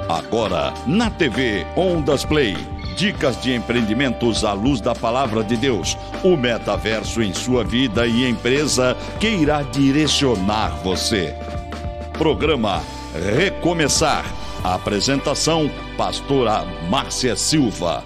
Agora, na TV Ondas Play. Dicas de empreendimentos à luz da Palavra de Deus. O metaverso em sua vida e empresa que irá direcionar você. Programa Recomeçar. Apresentação, pastora Márcia Silva.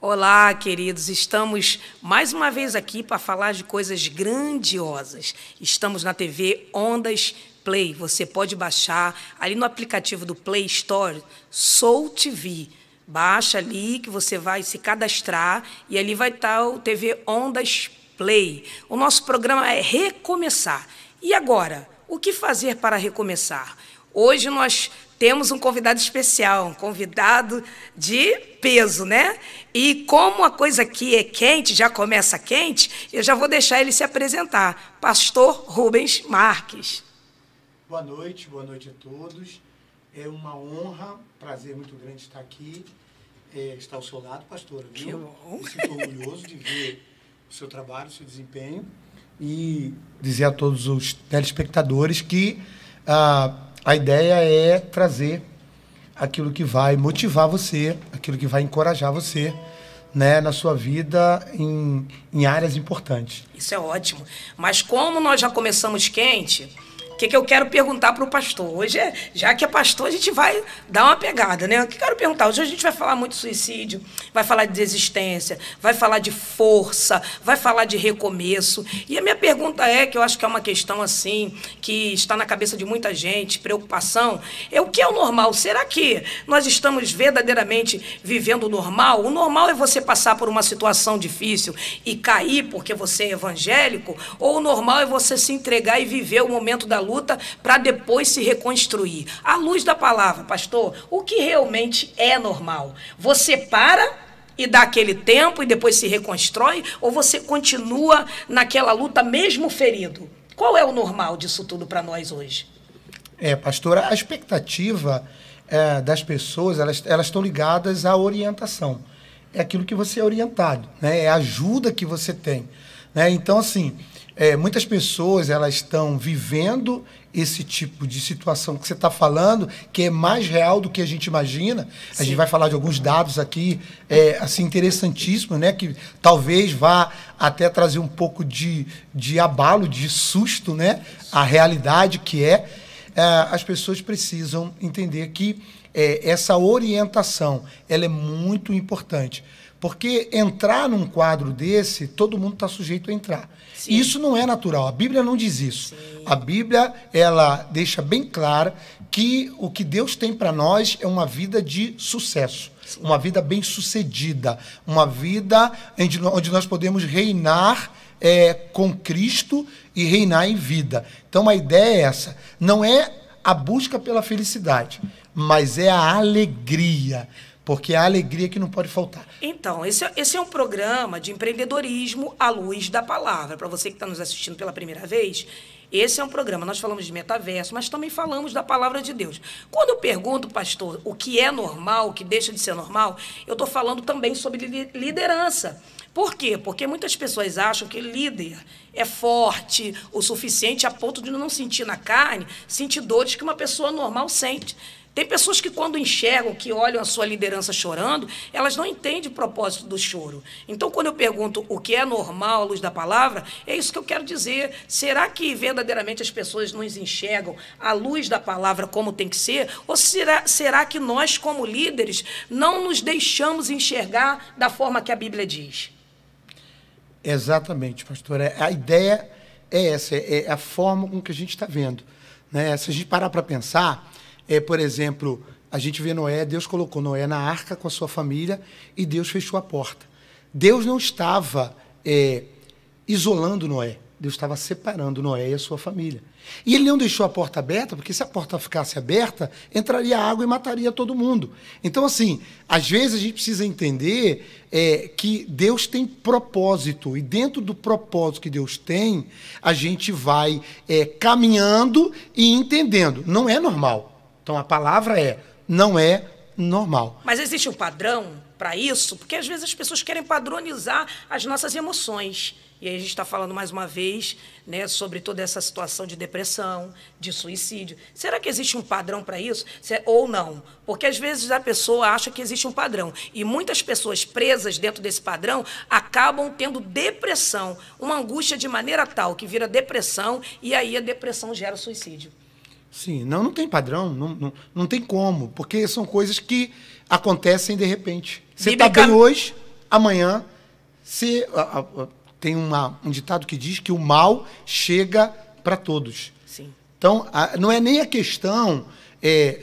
Olá, queridos. Estamos mais uma vez aqui para falar de coisas grandiosas. Estamos na TV Ondas Play. Você pode baixar ali no aplicativo do Play Store, Soul TV. Baixa ali que você vai se cadastrar e ali vai estar o TV Ondas Play. O nosso programa é Recomeçar. E agora, o que fazer para recomeçar? Hoje nós temos um convidado especial, um convidado de peso, né? E como a coisa aqui é quente, já começa quente, eu já vou deixar ele se apresentar. Pastor Rubens Marques. Boa noite a todos. É uma honra, prazer muito grande estar aqui, estar ao seu lado, pastora, viu? Que bom. Me sinto orgulhoso de ver o seu trabalho, o seu desempenho e dizer a todos os telespectadores que a ideia é trazer aquilo que vai motivar você, aquilo que vai encorajar você, né, na sua vida em áreas importantes. Isso é ótimo. Mas como nós já começamos quente, o que eu quero perguntar para o pastor? Hoje, já que é pastor, a gente vai dar uma pegada, né? O que eu quero perguntar? Hoje a gente vai falar muito de suicídio, vai falar de desistência, vai falar de força, vai falar de recomeço. E a minha pergunta é, que eu acho que é uma questão assim, que está na cabeça de muita gente, preocupação, é o que é o normal? Será que nós estamos verdadeiramente vivendo o normal? O normal é você passar por uma situação difícil e cair porque você é evangélico? Ou o normal é você se entregar e viver o momento da luta para depois se reconstruir? À luz da palavra, pastor, o que realmente é normal? Você para e dá aquele tempo e depois se reconstrói? Ou você continua naquela luta mesmo ferido? Qual é o normal disso tudo para nós hoje? Pastora, a expectativa das pessoas, elas estão ligadas à orientação. É aquilo que você é orientado, né? É a ajuda que você tem, né? Então, assim, muitas pessoas elas estão vivendo esse tipo de situação que você está falando, que é mais real do que a gente imagina. Sim. A gente vai falar de alguns dados aqui assim, interessantíssimos, né, que talvez vá até trazer um pouco de abalo, de susto, né, a realidade que as pessoas precisam entender que essa orientação ela é muito importante. Porque entrar num quadro desse, todo mundo está sujeito a entrar. Sim. Isso não é natural. A Bíblia não diz isso. Sim. A Bíblia, ela deixa bem clara que o que Deus tem para nós é uma vida de sucesso. Sim. Uma vida bem-sucedida. Uma vida onde nós podemos reinar com Cristo e reinar em vida. Então, a ideia é essa. Não é a busca pela felicidade, mas é a alegria. Porque é a alegria que não pode faltar. Então, esse é um programa de empreendedorismo à luz da palavra. Para você que está nos assistindo pela primeira vez, esse é um programa. Nós falamos de metaverso, mas também falamos da palavra de Deus. Quando eu pergunto, pastor, o que é normal, o que deixa de ser normal, eu estou falando também sobre liderança. Por quê? Porque muitas pessoas acham que líder é forte o suficiente a ponto de não sentir na carne, sentir dores que uma pessoa normal sente. Tem pessoas que quando enxergam, que olham a sua liderança chorando, elas não entendem o propósito do choro. Então, quando eu pergunto o que é normal à luz da palavra, é isso que eu quero dizer. Será que verdadeiramente as pessoas nos enxergam à luz da palavra como tem que ser? Ou será que nós, como líderes, não nos deixamos enxergar da forma que a Bíblia diz? Exatamente, pastor. A ideia é essa, é a forma com que a gente está vendo, né? Se a gente parar para pensar... por exemplo, a gente vê Noé, Deus colocou Noé na arca com a sua família e Deus fechou a porta. Deus não estava isolando Noé, Deus estava separando Noé e a sua família. E ele não deixou a porta aberta, porque se a porta ficasse aberta, entraria água e mataria todo mundo. Então, assim, às vezes a gente precisa entender que Deus tem propósito, e dentro do propósito que Deus tem, a gente vai caminhando e entendendo. Não é normal. Então, a palavra não é normal. Mas existe um padrão para isso, porque às vezes as pessoas querem padronizar as nossas emoções. E aí a gente está falando mais uma vez, né, sobre toda essa situação de depressão, de suicídio. Será que existe um padrão para isso? Ou não? Porque às vezes a pessoa acha que existe um padrão. E muitas pessoas presas dentro desse padrão acabam tendo depressão, uma angústia de maneira tal que vira depressão, e aí a depressão gera suicídio. Sim, não tem padrão, não tem como, porque são coisas que acontecem de repente. Você está bem hoje, amanhã você... Tem um ditado que diz que o mal chega para todos. Sim. Então, não é nem a questão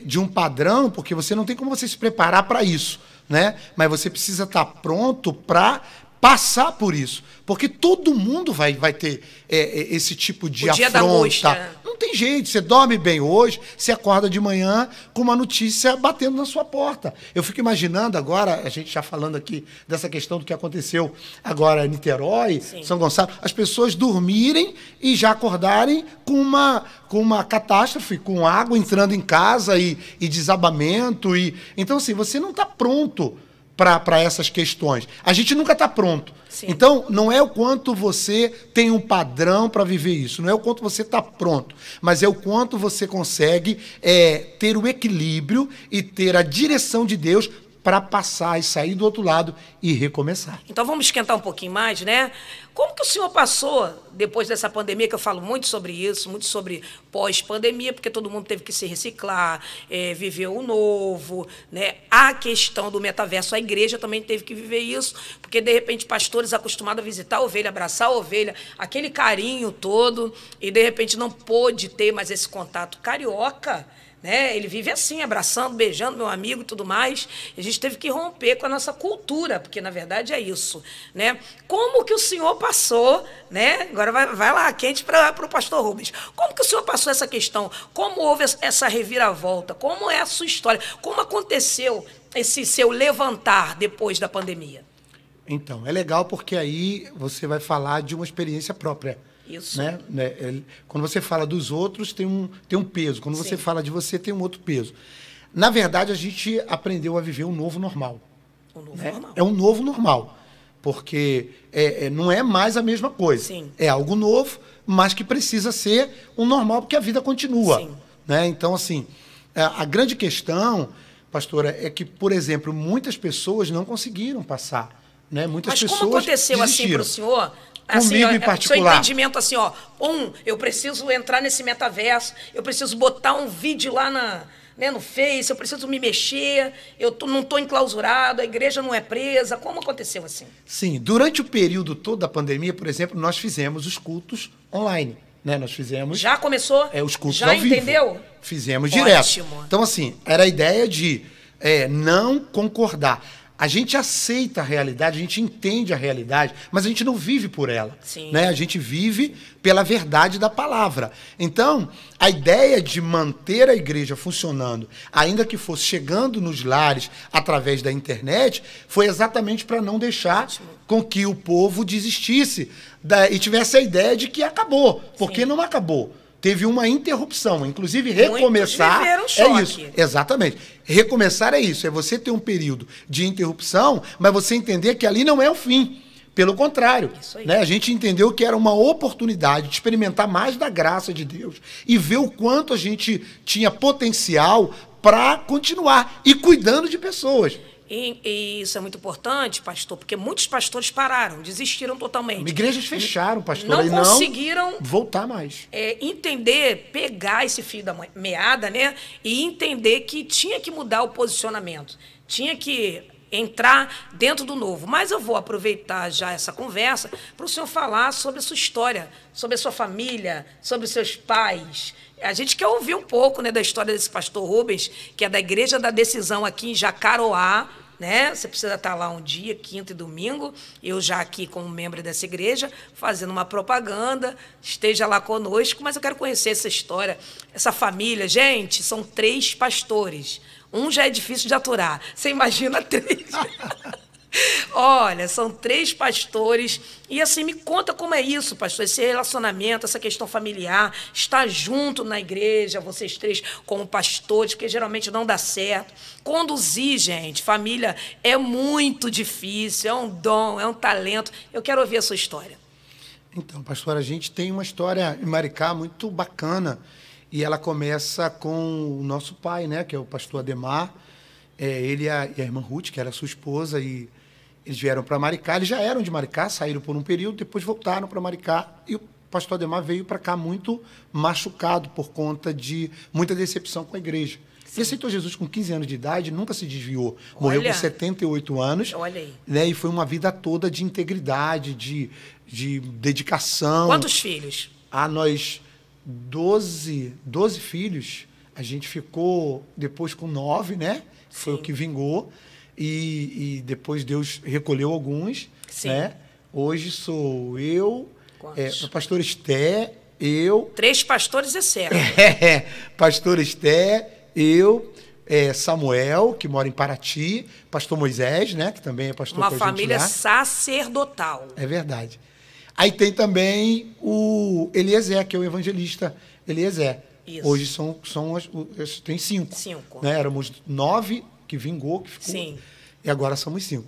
de um padrão, porque você não tem como você se preparar para isso, né? Mas você precisa estar pronto para passar por isso. Porque todo mundo vai ter esse tipo de afronta. Dia da angústia. Não tem jeito. Você dorme bem hoje, você acorda de manhã com uma notícia batendo na sua porta. Eu fico imaginando agora, a gente já falando aqui dessa questão do que aconteceu agora em Niterói, sim, São Gonçalo, as pessoas dormirem e já acordarem com uma catástrofe, com água entrando em casa e desabamento. Então, assim, você não está pronto para essas questões. A gente nunca está pronto. Sim. Então, não é o quanto você tem um padrão para viver isso, não é o quanto você está pronto, mas é o quanto você consegue ter o equilíbrio e ter a direção de Deus para passar e sair do outro lado e recomeçar. Então vamos esquentar um pouquinho mais, né? Como que o senhor passou depois dessa pandemia, que eu falo muito sobre isso, muito sobre pós-pandemia, porque todo mundo teve que se reciclar, viver o novo, né? A questão do metaverso, a igreja também teve que viver isso, porque, de repente, pastores acostumados a visitar a ovelha, abraçar a ovelha, aquele carinho todo, e, de repente, não pôde ter mais esse contato carioca, né? Ele vive assim, abraçando, beijando meu amigo e tudo mais. A gente teve que romper com a nossa cultura, porque, na verdade, é isso, né? Como que o senhor passou, né? Agora vai lá, quente para o pastor Rubens. Como que o senhor passou essa questão? Como houve essa reviravolta? Como é a sua história? Como aconteceu esse seu levantar depois da pandemia? Então, é legal porque aí você vai falar de uma experiência própria. Isso. Né? Quando você fala dos outros, tem um peso. Quando você fala de você, tem um outro peso. Na verdade, a gente aprendeu a viver um novo normal. Um novo normal. É um novo normal. Porque não é mais a mesma coisa. Sim. É algo novo, mas que precisa ser um normal, porque a vida continua. Sim. Né? Então, assim, a grande questão, pastora, é que, por exemplo, muitas pessoas não conseguiram passar. Né? Muitas pessoas como aconteceu desistiram. Assim para o senhor? Comigo assim, em particular. Seu entendimento assim, eu preciso entrar nesse metaverso, eu preciso botar um vídeo lá no Face, eu preciso me mexer, não estou enclausurado, a igreja não é presa. Como aconteceu assim? Sim, durante o período todo da pandemia, por exemplo, nós fizemos os cultos online. Né? Nós fizemos... Já começou? Os cultos já ao vivo. Entendeu? Fizemos Ótimo. Direto. Então, assim, era a ideia de não concordar. A gente aceita a realidade, a gente entende a realidade, mas a gente não vive por ela. Sim. Né? A gente vive pela verdade da palavra. Então, a ideia de manter a igreja funcionando, ainda que fosse chegando nos lares através da internet, foi exatamente para não deixar com que o povo desistisse e tivesse a ideia de que acabou, porque não acabou. Teve uma interrupção, inclusive recomeçar é isso. Exatamente. Recomeçar é isso, é você ter um período de interrupção, mas você entender que ali não é o fim. Pelo contrário, né? A gente entendeu que era uma oportunidade de experimentar mais da graça de Deus e ver o quanto a gente tinha potencial para continuar e cuidando de pessoas. E isso é muito importante, pastor, porque muitos pastores pararam, desistiram totalmente. Igrejas fecharam, pastor, não conseguiram voltar mais. Entender, pegar esse fio da meada, né? E entender que tinha que mudar o posicionamento, tinha que entrar dentro do novo. Mas eu vou aproveitar já essa conversa para o senhor falar sobre a sua história, sobre a sua família, sobre os seus pais. A gente quer ouvir um pouco, né, da história desse pastor Rubens, que é da Igreja da Decisão aqui em Jacaroá, né? Você precisa estar lá um dia, quinta e domingo. Eu já aqui como membro dessa igreja, fazendo uma propaganda, esteja lá conosco, mas eu quero conhecer essa história, essa família. Gente, são 3 pastores. Um já é difícil de aturar. Você imagina 3. Olha, são 3 pastores. E assim, me conta como é isso, pastor, esse relacionamento, essa questão familiar, estar junto na igreja, vocês 3 como pastores, porque geralmente não dá certo. Conduzir, gente, família é muito difícil, é um dom, é um talento. Eu quero ouvir a sua história. Então, pastor, a gente tem uma história em Maricá muito bacana. E ela começa com o nosso pai, né, que é o pastor Ademar. Ele e a irmã Ruth, que era sua esposa, e eles vieram para Maricá. Eles já eram de Maricá, saíram por um período, depois voltaram para Maricá. E o pastor Ademar veio para cá muito machucado por conta de muita decepção com a igreja. Ele aceitou Jesus com 15 anos de idade, nunca se desviou. Morreu com 78 anos. Olha aí. Né, e foi uma vida toda de integridade, de dedicação. Quantos filhos? Nós 12 filhos. A gente ficou depois com 9, né? Foi o que vingou. E depois Deus recolheu alguns. Sim. Né? Hoje sou eu, a pastora Esté, eu... 3 pastores é certo. Pastora Esté, eu, Samuel, que mora em Paraty, pastor Moisés, né? Que também é pastor Uma com a gente família lá. sacerdotal. É verdade. Aí tem também o Eliezer, que é o evangelista Eliezer. Isso. Hoje tem 5. 5. Né? Éramos 9 que vingou, que ficou. Sim. E agora somos 5.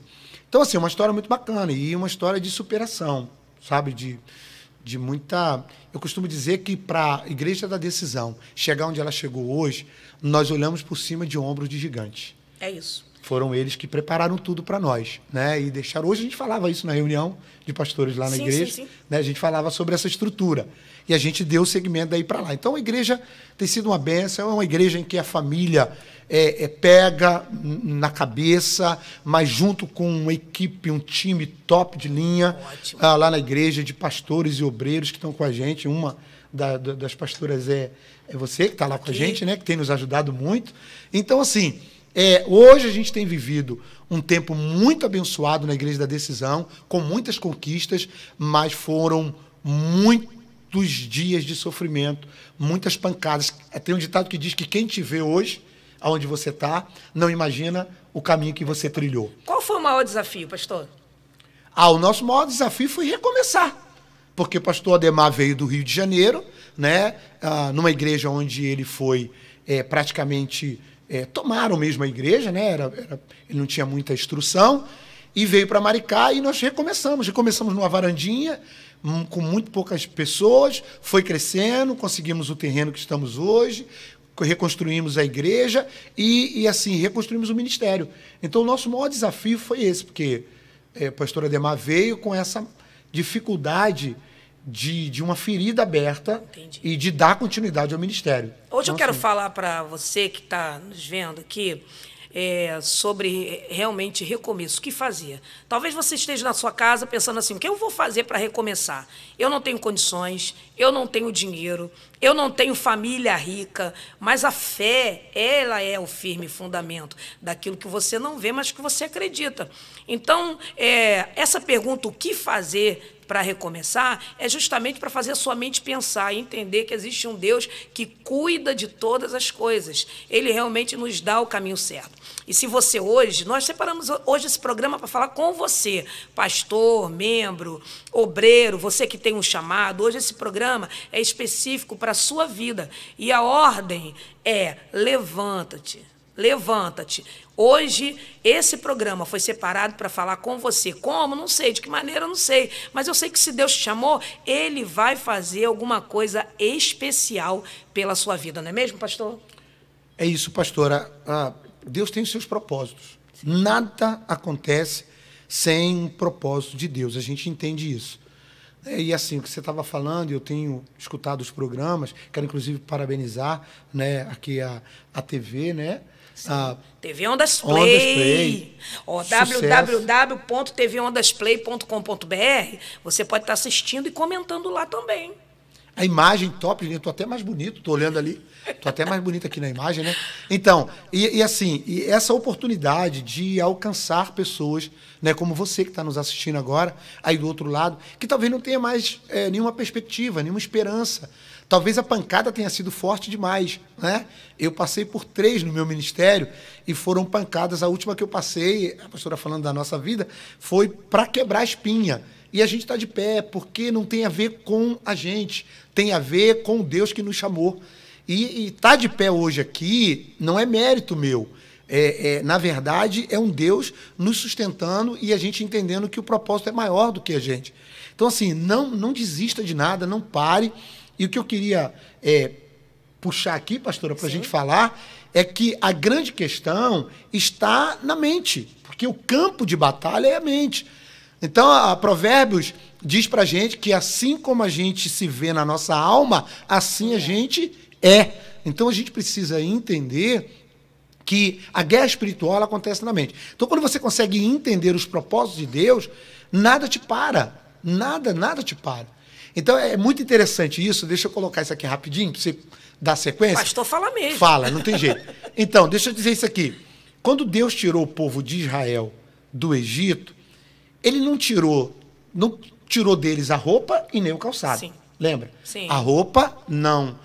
Então, assim, é uma história muito bacana e uma história de superação, sabe? De muita... Eu costumo dizer que para a Igreja da Decisão chegar onde ela chegou hoje, nós olhamos por cima de ombros de gigantes. É isso. Foram eles que prepararam tudo para nós, né? E deixaram... Hoje a gente falava isso na reunião de pastores lá na igreja. Sim. Né? A gente falava sobre essa estrutura. E a gente deu o segmento daí para lá. Então, a igreja tem sido uma bênção. É uma igreja em que a família pega na cabeça, mas junto com uma equipe, um time top de linha, lá na igreja, de pastores e obreiros que estão com a gente. Uma das pastoras é você, que está lá com a gente, né? Que tem nos ajudado muito. Então, assim... hoje a gente tem vivido um tempo muito abençoado na Igreja da Decisão, com muitas conquistas, mas foram muitos dias de sofrimento, muitas pancadas. Tem um ditado que diz que quem te vê hoje, aonde você está, não imagina o caminho que você trilhou. Qual foi o maior desafio, pastor? O nosso maior desafio foi recomeçar, porque o pastor Ademar veio do Rio de Janeiro, né, numa igreja onde ele foi praticamente... tomaram mesmo a igreja, né? Ele não tinha muita instrução, e veio para Maricá e nós recomeçamos. Recomeçamos numa varandinha, com muito poucas pessoas, foi crescendo, conseguimos o terreno que estamos hoje, reconstruímos a igreja e assim, reconstruímos o ministério. Então, o nosso maior desafio foi esse, porque o pastor Ademar veio com essa dificuldade de uma ferida aberta. Entendi. E de dar continuidade ao ministério. Hoje eu quero falar para você que está nos vendo aqui sobre realmente recomeço. O que fazer? Talvez você esteja na sua casa pensando assim, o que eu vou fazer para recomeçar? Eu não tenho condições, eu não tenho dinheiro, eu não tenho família rica, mas a fé, ela é o firme fundamento daquilo que você não vê, mas que você acredita. Então, essa pergunta, o que fazer para recomeçar, é justamente para fazer a sua mente pensar e entender que existe um Deus que cuida de todas as coisas. Ele realmente nos dá o caminho certo. E se você hoje, nós separamos hoje esse programa para falar com você, pastor, membro, obreiro, você que tem um chamado. Hoje esse programa é específico para a sua vida. E a ordem é levanta-te. Levanta-te. Hoje, esse programa foi separado para falar com você. Como? Não sei. De que maneira? Não sei. Mas eu sei que se Deus te chamou, Ele vai fazer alguma coisa especial pela sua vida. Não é mesmo, pastor? É isso, pastora. Deus tem os seus propósitos. Sim. Nada acontece sem um propósito de Deus. A gente entende isso. E assim, o que você estava falando, eu tenho escutado os programas, quero inclusive parabenizar, né, aqui a TV, né? TV Ondas Play. www.tvondasplay.com.br. Você pode estar assistindo e comentando lá também. A imagem top, eu tô até mais bonito, tô olhando ali, tô até mais bonito aqui na imagem, né? Então, assim, essa oportunidade de alcançar pessoas, né, como você que está nos assistindo agora, aí do outro lado, que talvez não tenha mais nenhuma perspectiva, nenhuma esperança. Talvez a pancada tenha sido forte demais, né? Eu passei por 3 no meu ministério e foram pancadas. A última que eu passei, a pastora falando da nossa vida, foi para quebrar a espinha. E a gente está de pé porque não tem a ver com a gente, tem a ver com Deus que nos chamou. E estar de pé hoje aqui não é mérito meu. Na verdade, é um Deus nos sustentando e a gente entendendo que o propósito é maior do que a gente. Então, assim, não desista de nada, não pare. E o que eu queria puxar aqui, pastora, para a gente falar, é que a grande questão está na mente, porque o campo de batalha é a mente. Então, a Provérbios diz para a gente que assim como a gente se vê na nossa alma, assim a gente é. Então, a gente precisa entender que a guerra espiritual ela acontece na mente. Então, quando você consegue entender os propósitos de Deus, nada te para. Nada te para. Então, é muito interessante isso. Deixa eu colocar isso aqui rapidinho, para você dar sequência. Pastor fala mesmo. Fala, não tem jeito. Então, deixa eu dizer isso aqui. Quando Deus tirou o povo de Israel do Egito, ele não tirou deles a roupa e nem o calçado. Sim. Lembra? Sim. A roupa não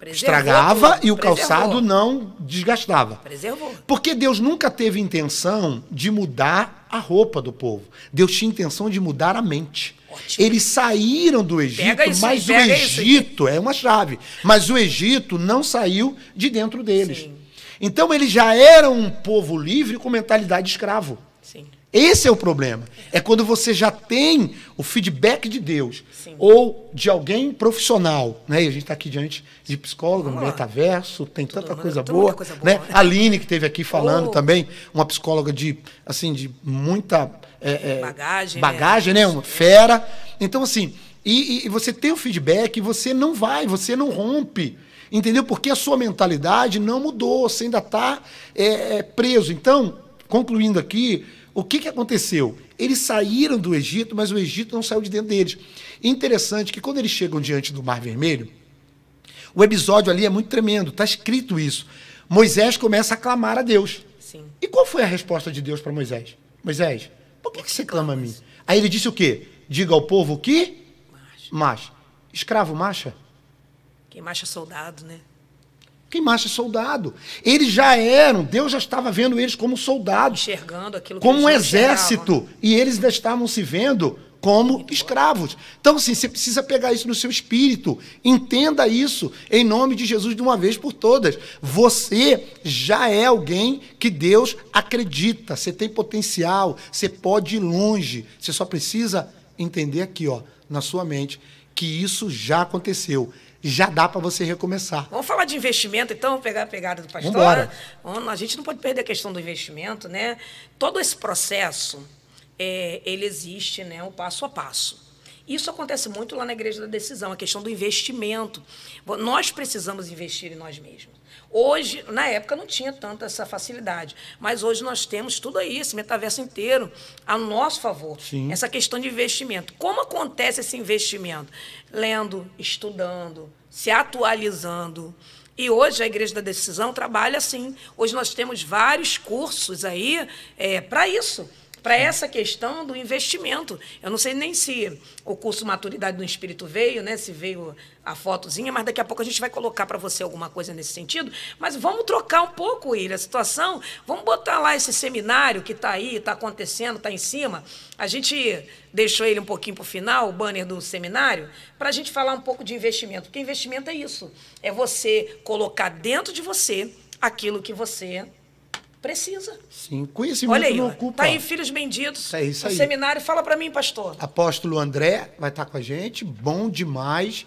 estragava tudo. E o calçado não desgastava. Preservou. Porque Deus nunca teve intenção de mudar a roupa do povo. Deus tinha intenção de mudar a mente. Ótimo. Eles saíram do Egito, mas o Egito é uma chave. Mas o Egito não saiu de dentro deles. Sim. Então eles já eram um povo livre com mentalidade de escravo. Sim. Esse é o problema. É quando você já tem o feedback de Deus. Sim. Ou de alguém profissional, né? E a gente está aqui diante de psicólogo, no metaverso, tem tanta coisa boa, né? A Aline, que esteve aqui falando também, uma psicóloga de muita bagagem, né? Uma fera. Então, assim, e você tem o feedback e você não rompe. Entendeu? Porque a sua mentalidade não mudou, você ainda está preso. Então, concluindo aqui, o que aconteceu? Eles saíram do Egito, mas o Egito não saiu de dentro deles. Interessante que quando eles chegam diante do Mar Vermelho, o episódio ali é muito tremendo, está escrito isso. Moisés começa a clamar a Deus. Sim. E qual foi a resposta de Deus para Moisés? Moisés, por que você clama a mim? Aí ele disse o quê? Diga ao povo que? Macha. Escravo macha? Quem macha é soldado, né? Quem macha é soldado. Eles já eram, Deus já estava vendo eles como soldados. Enxergando aquilo que como um eles exército. E eles ainda estavam se vendo como escravos. Então, assim, você precisa pegar isso no seu espírito. Entenda isso em nome de Jesus de uma vez por todas. Você já é alguém que Deus acredita. Você tem potencial, você pode ir longe. Você só precisa entender aqui, ó, na sua mente, que isso já aconteceu. Já dá para você recomeçar. Vamos falar de investimento, então, vamos pegar a pegada do pastor. Vambora. A gente não pode perder a questão do investimento, né? Todo esse processo, ele existe, né, o passo a passo. Isso acontece muito lá na Igreja da Decisão, a questão do investimento. Nós precisamos investir em nós mesmos. Hoje, na época, não tinha tanta essa facilidade, mas hoje nós temos tudo aí, esse metaverso inteiro, a nosso favor. Sim. Essa questão de investimento. Como acontece esse investimento? Lendo, estudando, se atualizando. E hoje a Igreja da Decisão trabalha assim. Hoje nós temos vários cursos aí para isso. Para essa questão do investimento. Eu não sei nem se o curso Maturidade do Espírito veio, né? Se veio a fotozinha, mas daqui a pouco a gente vai colocar para você alguma coisa nesse sentido. Mas vamos trocar um pouco, Ira, a situação. Vamos botar lá esse seminário que está aí, está acontecendo, está em cima. A gente deixou ele um pouquinho para o final, o banner do seminário, para a gente falar um pouco de investimento. Porque investimento é isso. É você colocar dentro de você aquilo que você precisa. Sim, conhecimento Olha aí, não ocupa. Tá aí, Filhos Benditos. É isso aí. No seminário. Fala para mim, pastor. Apóstolo André vai estar com a gente, bom demais.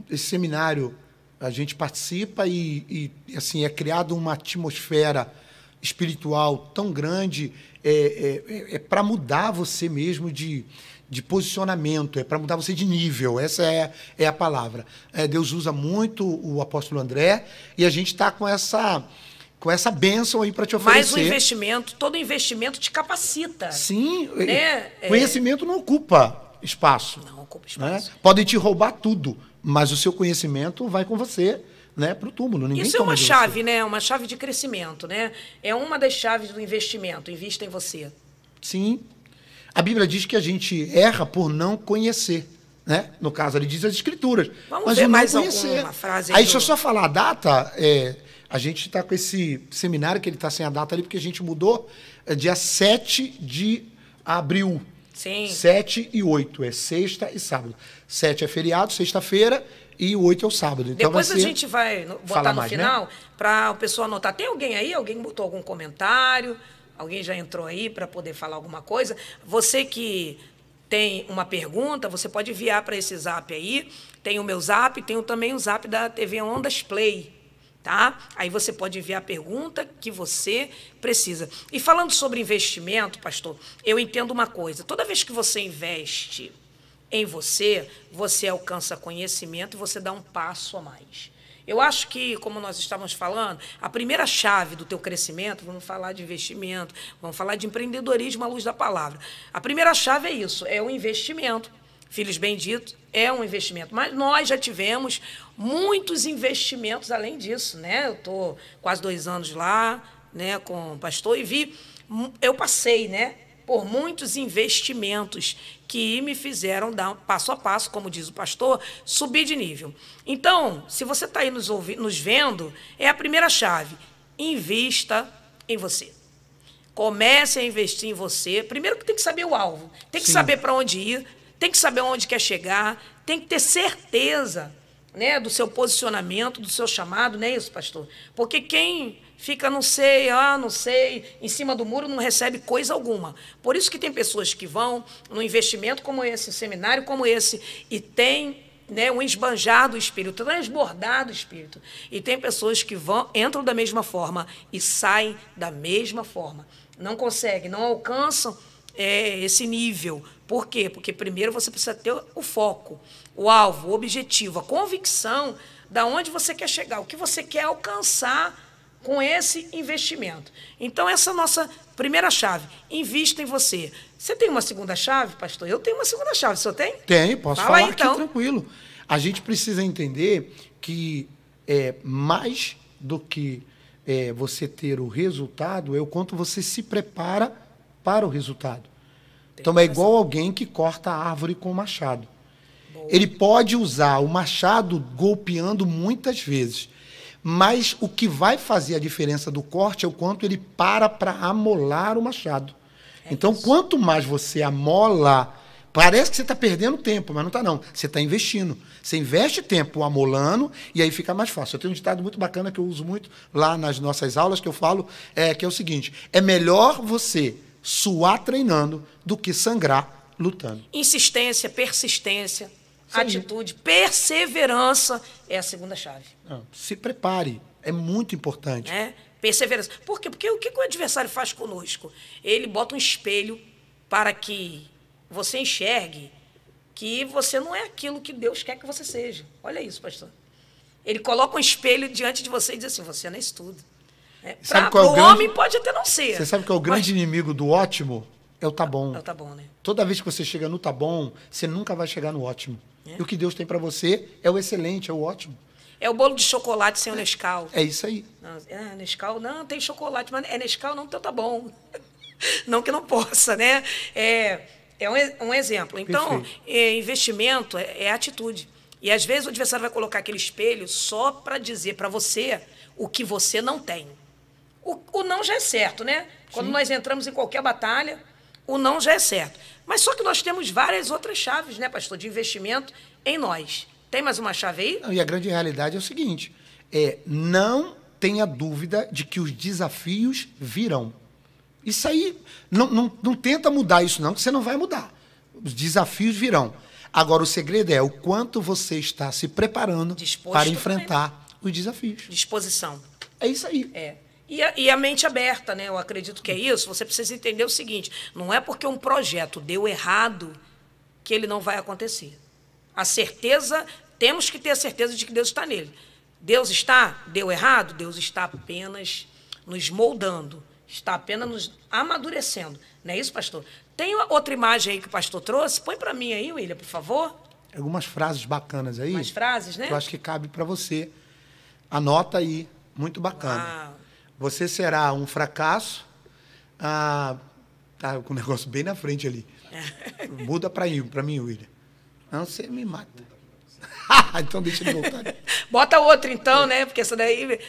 Esse seminário a gente participa e assim, é criada uma atmosfera espiritual tão grande, para mudar você mesmo de posicionamento, é para mudar você de nível, essa é a palavra. Deus usa muito o apóstolo André e a gente está com essa bênção aí para te oferecer. Mas o investimento, todo investimento te capacita. Sim, né? Conhecimento não ocupa espaço. Não ocupa. ocupa espaço. Né? Podem te roubar tudo, mas o seu conhecimento vai com você, né, para o túmulo. Ninguém Isso é toma uma de chave, você. né? Uma chave de crescimento, né? É uma das chaves do investimento. Invista em você. Sim. A Bíblia diz que a gente erra por não conhecer. Né? No caso, ele diz as Escrituras. Vamos mas ver não mais conhecer. alguma frase Aí, deixa eu só falar a data. A gente está com esse seminário que ele está sem a data ali, porque a gente mudou. É dia 7 de abril. Sim. 7 e 8. É sexta e sábado. 7 é feriado, sexta-feira, e o 8 é o sábado. Então Depois a gente vai botar no final, né? para o pessoal anotar. Tem alguém aí? Alguém botou algum comentário? Alguém já entrou aí para poder falar alguma coisa? Você que tem uma pergunta, você pode enviar para esse zap aí. Tem o meu zap, tem também o zap da TV Ondas Play, tá? Aí você pode enviar a pergunta que você precisa. E falando sobre investimento, pastor, eu entendo uma coisa. Toda vez que você investe em você, você alcança conhecimento e você dá um passo a mais. Eu acho que, como nós estávamos falando, a primeira chave do teu crescimento, vamos falar de investimento, vamos falar de empreendedorismo à luz da palavra. A primeira chave é isso, é o investimento. Filhos benditos é um investimento. Mas nós já tivemos muitos investimentos além disso, né? Eu estou quase 2 anos lá, né, com o pastor e eu passei, né, por muitos investimentos que me fizeram dar passo a passo, como diz o pastor, subir de nível. Então, se você está aí nos vendo, é a primeira chave. Invista em você. Comece a investir em você. Primeiro que tem que saber o alvo, tem que saber para onde ir, tem que saber onde quer chegar, tem que ter certeza, né, do seu posicionamento, do seu chamado, não é isso, pastor? Porque quem fica não sei, em cima do muro, não recebe coisa alguma. Por isso que tem pessoas que vão num investimento como esse, um seminário como esse, e tem, né, um esbanjar do Espírito, transbordar do Espírito. E tem pessoas que entram da mesma forma e saem da mesma forma. Não conseguem, não alcançam esse nível. Por quê? Porque primeiro você precisa ter o foco, o alvo, o objetivo, a convicção de onde você quer chegar, o que você quer alcançar com esse investimento. Então, essa é a nossa primeira chave. Invista em você. Você tem uma segunda chave, pastor? Eu tenho uma segunda chave. O senhor tem? Tenho, posso Fala falar aí, então. aqui tranquilo. A gente precisa entender que mais do que você ter o resultado, é o quanto você se prepara para o resultado. Então, é igual alguém que corta a árvore com o machado. Boa. Ele pode usar o machado golpeando muitas vezes, mas o que vai fazer a diferença do corte é o quanto ele para amolar o machado. Então, quanto mais você amola, parece que você está perdendo tempo, mas não está não. Você está investindo. Você investe tempo amolando e aí fica mais fácil. Eu tenho um ditado muito bacana que eu uso muito lá nas nossas aulas, que eu falo, que é o seguinte: é melhor você suar treinando do que sangrar lutando. Insistência, persistência, atitude, perseverança é a segunda chave. Se prepare, é muito importante. Perseverança. Por quê? Porque o que o adversário faz conosco? Ele bota um espelho para que você enxergue que você não é aquilo que Deus quer que você seja. Olha isso, pastor. Ele coloca um espelho diante de você e diz assim: você não é isso tudo. Para o homem pode até não ser. Você sabe qual é o grande inimigo do ótimo? É o tá bom. É o tá bom, né? Toda vez que você chega no tá bom, você nunca vai chegar no ótimo. E o que Deus tem para você é o excelente, é o ótimo. É o bolo de chocolate sem o Nescau. É isso aí. Não, Nescau, não, tem chocolate, mas é Nescau, não, então tá bom. Não que não possa, né? É um exemplo. Então, investimento é atitude. E às vezes o adversário vai colocar aquele espelho só para dizer para você o que você não tem. O não já é certo, né? Quando nós entramos em qualquer batalha, o não já é certo. Mas só que nós temos várias outras chaves, né, pastor, de investimento em nós. Tem mais uma chave aí? Não, e a grande realidade é o seguinte: não tenha dúvida de que os desafios virão. Isso aí, não tenta mudar isso não, que você não vai mudar. Os desafios virão. Agora, o segredo é o quanto você está se preparando para enfrentar os desafios. Disposição. É isso aí. E a mente aberta, né? Eu acredito que é isso. Você precisa entender o seguinte: não é porque um projeto deu errado que ele não vai acontecer. A certeza, temos que ter a certeza de que Deus está nele. Deus deu errado? Deus está apenas nos moldando, está apenas nos amadurecendo. Não é isso, pastor? Tem outra imagem aí que o pastor trouxe? Põe para mim aí, William, por favor. Algumas frases bacanas aí. Umas frases, né? Que eu acho que cabe para você. Anota aí. Muito bacana. Uau. Você será um fracasso. Tá com o negócio bem na frente ali. Muda para mim, William. Não, você me mata. Então deixa ele voltar. Bota outro então, né? Porque essa daí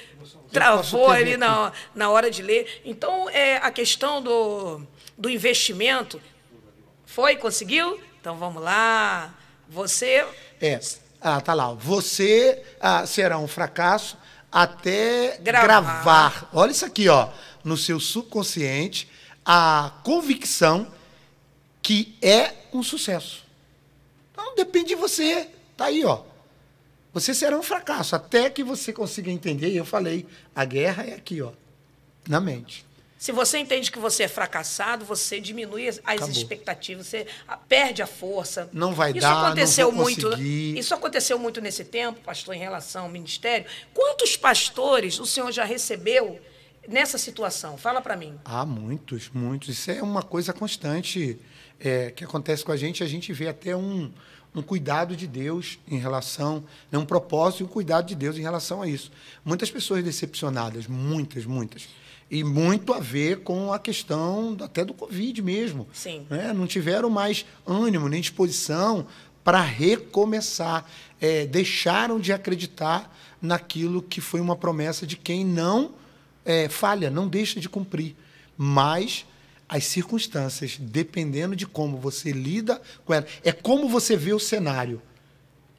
travou ali na hora de ler. Então, a questão do investimento foi? Conseguiu? Então, vamos lá. Você... tá lá. Você será um fracasso até gravar. Olha isso aqui, ó. No seu subconsciente, a convicção que é um sucesso. Então, depende de você. Tá aí, ó. Você será um fracasso até que você consiga entender. E eu falei, a guerra é aqui, ó, na mente. Se você entende que você é fracassado, você diminui as expectativas, você perde a força. Não vai isso dar, aconteceu não vou muito. conseguir. Isso aconteceu muito nesse tempo, pastor, em relação ao ministério. Quantos pastores o senhor já recebeu nessa situação? Fala para mim. Muitos, muitos. Isso é uma coisa constante que acontece com a gente vê até um cuidado de Deus em relação, um propósito e um cuidado de Deus em relação a isso. Muitas pessoas decepcionadas, muitas. E muito a ver com a questão até do Covid mesmo. Sim. Né? Não tiveram mais ânimo nem disposição para recomeçar. Deixaram de acreditar naquilo que foi uma promessa de quem não falha, não deixa de cumprir. Mas as circunstâncias, dependendo de como você lida com ela, é como você vê o cenário.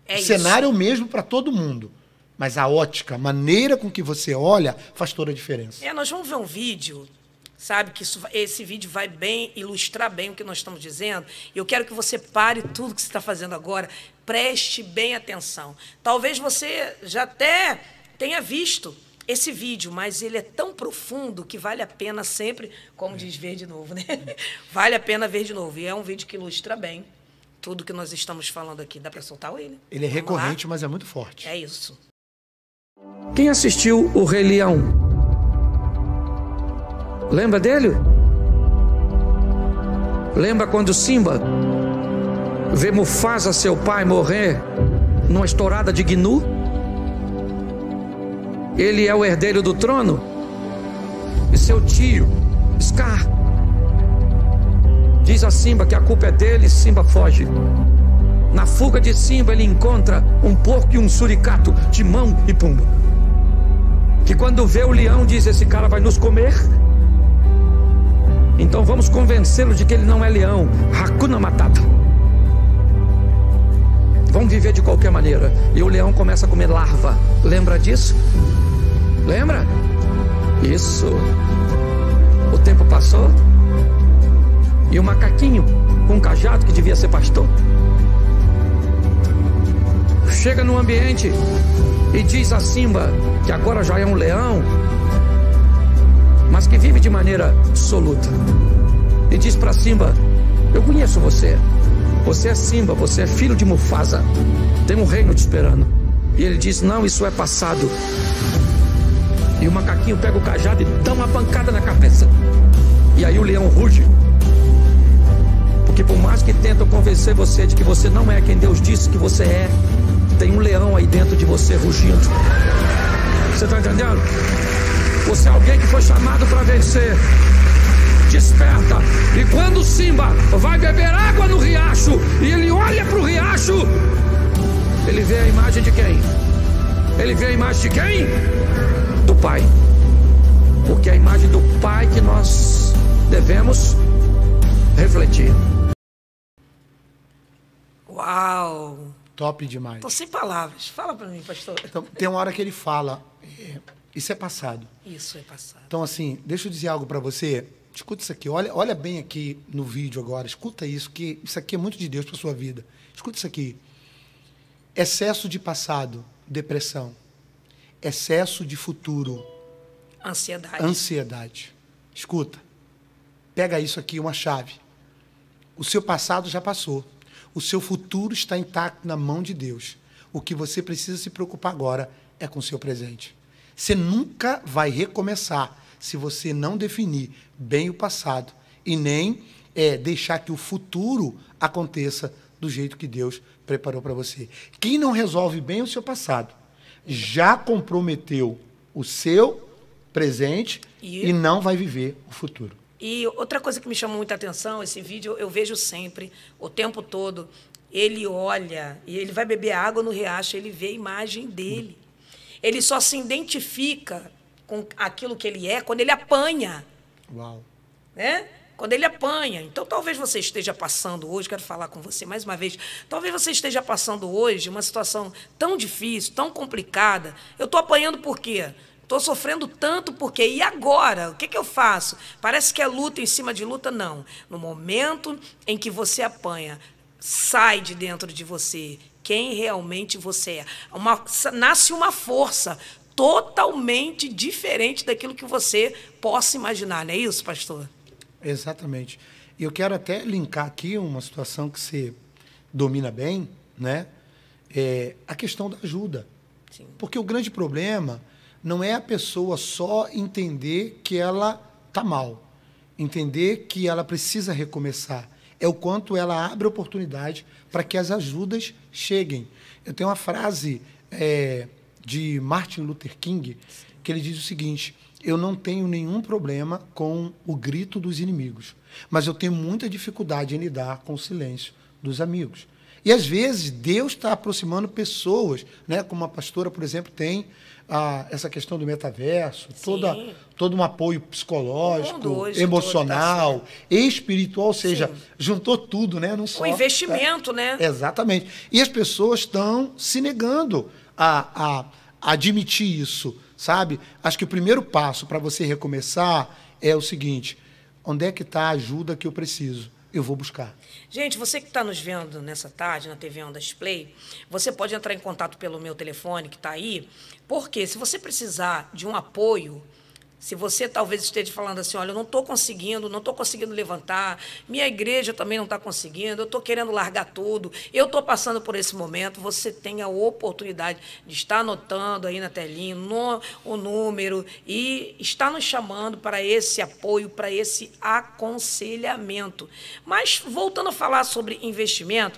O cenário é o mesmo para todo mundo. Mas a ótica, a maneira com que você olha, faz toda a diferença. Nós vamos ver um vídeo, sabe, que esse vídeo vai ilustrar bem o que nós estamos dizendo. E eu quero que você pare tudo que você está fazendo agora, preste bem atenção. Talvez você já até tenha visto esse vídeo, mas ele é tão profundo que vale a pena sempre, como diz, ver de novo, né? Vale a pena ver de novo. E é um vídeo que ilustra bem tudo que nós estamos falando aqui. Dá para soltar ele? Ele é recorrente, mas é muito forte. É isso. Quem assistiu O Rei Leão? Lembra dele? Lembra quando Simba vê Mufasa, seu pai, morrer numa estourada de Gnu? Ele é o herdeiro do trono. E seu tio, Scar, diz a Simba que a culpa é dele e Simba foge. Na fuga de Simba ele encontra um porco e um suricato, Timão e Pumba, que quando vê o leão diz: esse cara vai nos comer, então vamos convencê-lo de que ele não é leão. Hakuna Matata. Vamos viver de qualquer maneira. E o leão começa a comer larva. Lembra disso? Lembra? Isso. O tempo passou e o macaquinho com um cajado, que devia ser pastor, chega no ambiente e diz a Simba, que agora já é um leão, mas que vive de maneira absoluta, e diz para Simba: eu conheço você, você é Simba, você é filho de Mufasa, tem um reino te esperando. E ele diz: não, isso é passado. E o macaquinho pega o cajado e dá uma pancada na cabeça, e aí o leão ruge. Porque por mais que tentam convencer você de que você não é quem Deus disse que você é, tem um leão aí dentro de você rugindo. Você está entendendo? Você é alguém que foi chamado para vencer. Desperta. E quando Simba vai beber água no riacho e ele olha para o riacho, ele vê a imagem de quem? Ele vê a imagem de quem? Do Pai. Porque é a imagem do Pai que nós devemos refletir. Uau! Top demais. Tô sem palavras. Fala para mim, pastor. Então, tem uma hora que ele fala, isso é passado. Isso é passado. Então, assim, deixa eu dizer algo para você. Escuta isso aqui. Olha bem aqui no vídeo agora. Escuta isso, que isso aqui é muito de Deus para sua vida. Escuta isso aqui. Excesso de passado, depressão. Excesso de futuro, ansiedade. Escuta. Pega isso aqui, uma chave. O seu passado já passou. O seu futuro está intacto na mão de Deus. O que você precisa se preocupar agora é com o seu presente. Você nunca vai recomeçar se você não definir bem o passado e nem deixar que o futuro aconteça do jeito que Deus preparou para você. Quem não resolve bem o seu passado já comprometeu o seu presente e não vai viver o futuro. E outra coisa que me chamou muita atenção, esse vídeo eu vejo sempre, o tempo todo, ele olha e ele vai beber água no riacho, ele vê a imagem dele. Ele só se identifica com aquilo que ele é quando ele apanha. Uau. Né? Quando ele apanha. Então, talvez você esteja passando hoje, quero falar com você mais uma vez, talvez você esteja passando hoje uma situação tão difícil, tão complicada. Eu estou apanhando por quê? Estou sofrendo tanto por quê? E agora? O que eu faço? Parece que é luta em cima de luta? Não. No momento em que você apanha, sai de dentro de você quem realmente você é. Nasce uma força totalmente diferente daquilo que você possa imaginar. Não é isso, pastor? Exatamente. E eu quero até linkar aqui uma situação que você domina bem, né? A questão da ajuda. Sim. Porque o grande problema não é a pessoa só entender que ela está mal, entender que ela precisa recomeçar. É o quanto ela abre oportunidade para que as ajudas cheguem. Eu tenho uma frase de Martin Luther King, que ele diz o seguinte: eu não tenho nenhum problema com o grito dos inimigos, mas eu tenho muita dificuldade em lidar com o silêncio dos amigos. E, às vezes, Deus está aproximando pessoas, né? Como a pastora, por exemplo, tem essa questão do metaverso, todo um apoio psicológico, emocional, espiritual, ou seja, juntou tudo, né? Não só, o investimento, né? Exatamente. E as pessoas estão se negando a admitir isso, sabe? Acho que o primeiro passo para você recomeçar é o seguinte: onde é que está a ajuda que eu preciso? Eu vou buscar. Gente, você que está nos vendo nessa tarde na TV Ondas Play, você pode entrar em contato pelo meu telefone que está aí, porque se você precisar de um apoio, se você talvez esteja falando assim, olha, eu não estou conseguindo levantar, minha igreja também não está conseguindo, eu estou querendo largar tudo, eu estou passando por esse momento, você tem a oportunidade de estar anotando aí na telinha o número e estar nos chamando para esse apoio, para esse aconselhamento. Mas, voltando a falar sobre investimento,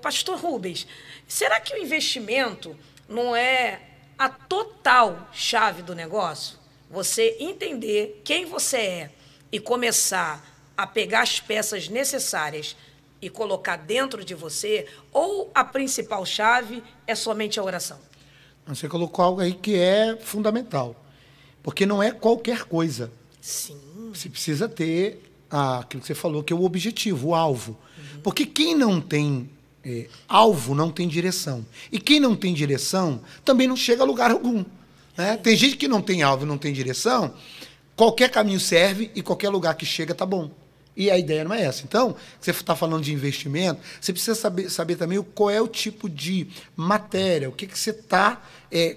pastor Rubens, será que o investimento não é a total chave do negócio? Você entender quem você é e começar a pegar as peças necessárias e colocar dentro de você, ou a principal chave é somente a oração? Você colocou algo aí que é fundamental, porque não é qualquer coisa. Sim. Você precisa ter aquilo que você falou, que é o objetivo, o alvo. Porque quem não tem alvo não tem direção. E quem não tem direção também não chega a lugar algum. Né? Tem gente que não tem alvo, não tem direção, qualquer caminho serve e qualquer lugar que chega tá bom. E a ideia não é essa. Então, você está falando de investimento, você precisa saber também qual é o tipo de matéria, o que você está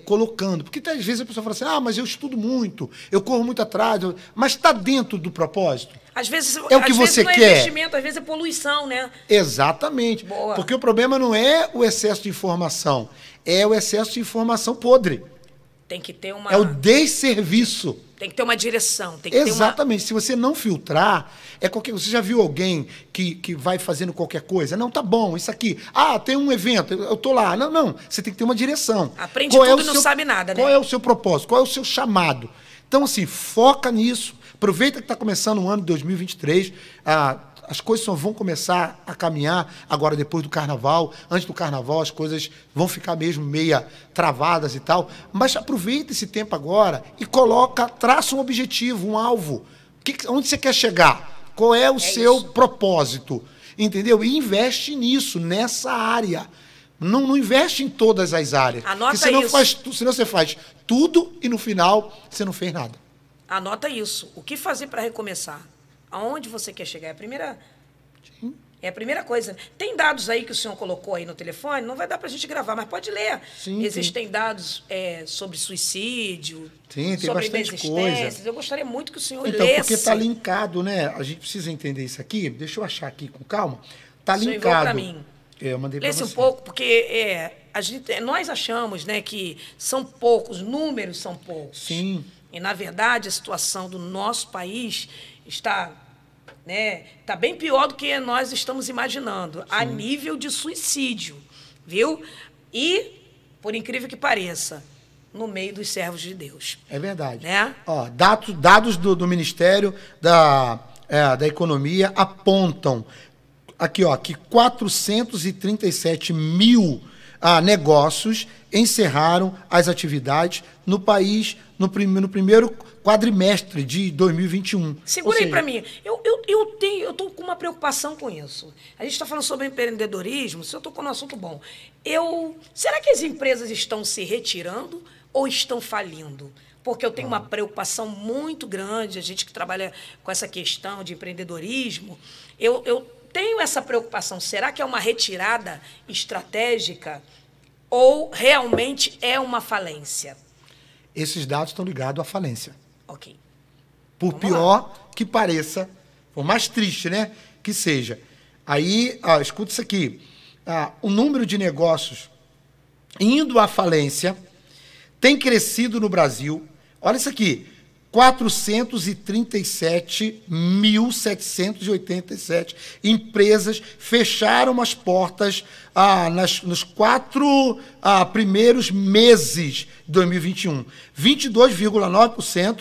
colocando. Porque às vezes a pessoa fala assim, mas eu estudo muito, eu corro muito atrás, mas está dentro do propósito? Às vezes, é o que você não é quer. Investimento, às vezes é poluição, né? Exatamente. Boa. Porque o problema não é o excesso de informação, é o excesso de informação podre. Tem que ter uma... É o desserviço. Tem que ter uma direção. Tem que Exatamente. Se você não filtrar, você já viu alguém que vai fazendo qualquer coisa? Não, tá bom, isso aqui. Tem um evento, eu tô lá. Não. Você tem que ter uma direção. Aprende tudo e não sabe nada, né? Qual é o seu propósito? Qual é o seu chamado? Então, assim, foca nisso. Aproveita que está começando o ano de 2023. As coisas só vão começar a caminhar agora depois do carnaval. Antes do carnaval as coisas vão ficar mesmo meia travadas e tal. Mas aproveita esse tempo agora e traça um objetivo, um alvo. Onde você quer chegar? Qual é o seu propósito? Entendeu? E investe nisso, nessa área. Não investe em todas as áreas. Anota senão isso. Senão você faz tudo e no final você não fez nada. Anota isso. O que fazer para recomeçar? Aonde você quer chegar? É a primeira coisa. Tem dados aí que o senhor colocou aí no telefone, não vai dar para a gente gravar, mas pode ler. Sim, existem dados sobre suicídio, tem sobre bastante coisa. Eu gostaria muito que o senhor lesse. Então, porque está linkado, né? A gente precisa entender isso aqui. Deixa eu achar aqui com calma. Está linkado. Para mim. Eu mandei para você. Lesse um pouco, porque nós achamos, né, que são poucos, números são poucos. Sim. E, na verdade, a situação do nosso país está né? Tá bem pior do que nós estamos imaginando, a nível de suicídio, viu? E, por incrível que pareça, no meio dos servos de Deus. É verdade. Né? Ó, dados do Ministério da Economia apontam aqui, ó, que 437 mil negócios encerraram as atividades no país no primeiro quadrimestre de 2021. Segura aí para mim. Eu tô com uma preocupação com isso. A gente está falando sobre empreendedorismo, se eu estou com um assunto bom. Será que as empresas estão se retirando ou estão falindo? Porque eu tenho uma preocupação muito grande, a gente que trabalha com essa questão de empreendedorismo, eu tenho essa preocupação. Será que é uma retirada estratégica ou realmente é uma falência? Esses dados estão ligados à falência. Ok. Por pior que pareça, por mais triste, né, que seja. Aí, escuta isso aqui. O número de negócios indo à falência tem crescido no Brasil. Olha isso aqui. 437.787 empresas fecharam as portas nos 4 primeiros meses de 2021. 22,9%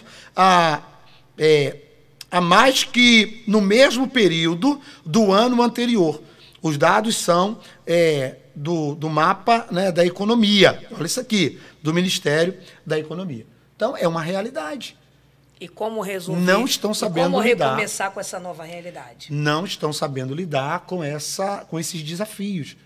a mais que no mesmo período do ano anterior. Os dados são do mapa, né, da economia. Olha isso aqui, do Ministério da Economia. Então, é uma realidade. E como resolver? Não estão sabendo como lidar. recomeçar com essa nova realidade? Não estão sabendo lidar com esses desafios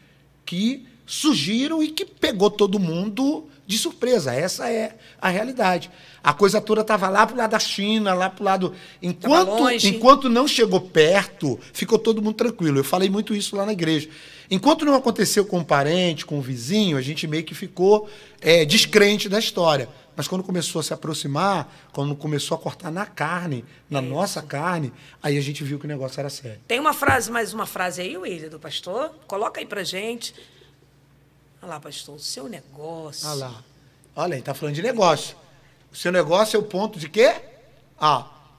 que surgiram e que pegou todo mundo de surpresa. Essa é a realidade. A coisa toda estava lá para o lado da China, lá para o lado... Enquanto não chegou perto, ficou todo mundo tranquilo. Eu falei muito isso lá na igreja. Enquanto não aconteceu com um parente, com um vizinho, a gente meio que ficou descrente da história. Mas quando começou a se aproximar, quando começou a cortar na carne, na nossa carne, aí a gente viu que o negócio era sério. Tem mais uma frase aí, William, do pastor? Coloca aí pra gente. Olha lá, pastor, o seu negócio. Olha lá. Olha, ele está falando de negócio. O seu negócio é o ponto de quê?